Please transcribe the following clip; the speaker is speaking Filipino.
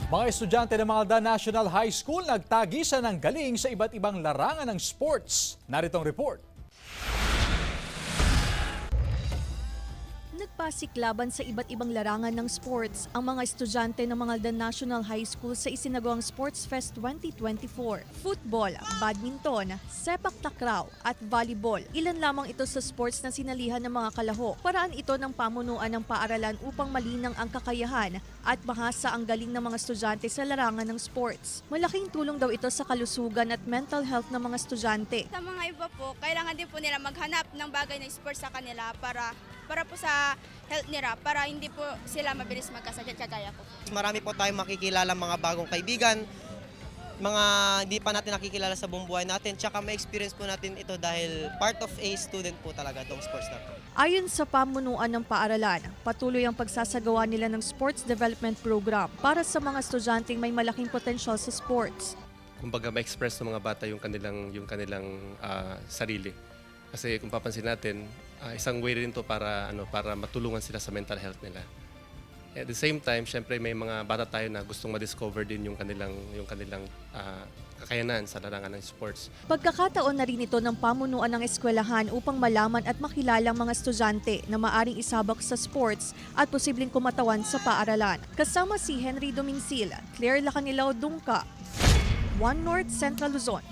Mga estudyante ng Malda National High School nagtagisan ng galing sa iba't ibang larangan ng sports. Narito ang report. Nagpasiklaban sa iba't ibang larangan ng sports ang mga estudyante ng Malda National High School sa isinagawang Sports Fest 2024. Football, badminton, sepak takraw at volleyball. Ilan lamang ito sa sports na sinalihan ng mga kalaho. Paraan ito ng pamunuan ng paaralan upang malinang ang kakayahan at mahasa ang galing ng mga estudyante sa larangan ng sports. Malaking tulong daw ito sa kalusugan at mental health ng mga estudyante. Sa mga iba po, kailangan din po nila maghanap ng bagay na sports sa kanila para po sa health nila, para hindi po sila mabilis magkasakit kagaya ko. Marami po tayong makikilala mga bagong kaibigan, mga hindi pa natin nakikilala sa buong buhay natin, tsaka may experience po natin ito dahil part of a student po talaga itong sports na to. Ayon sa pamunuan ng paaralan, patuloy ang pagsasagawa nila ng sports development program para sa mga estudyanteng may malaking potensyal sa sports. Kumbaga ma-express ng mga bata yung kanilang sarili. Kasi kung papansin natin, isang way rin to para matulungan sila sa mental health nila. At the same time, syempre may mga bata tayo na gustong ma-discover din yung kanilang kakayanan sa larangan ng sports. Pagkakataon na rin ito ng pamunuan ng eskwelahan upang malaman at makilala ang mga estudyante na maaring isabak sa sports at posibleng kumatawan sa paaralan. Kasama si Henry Dominsil, Claire Lacanilao Dungka, One North Central Luzon.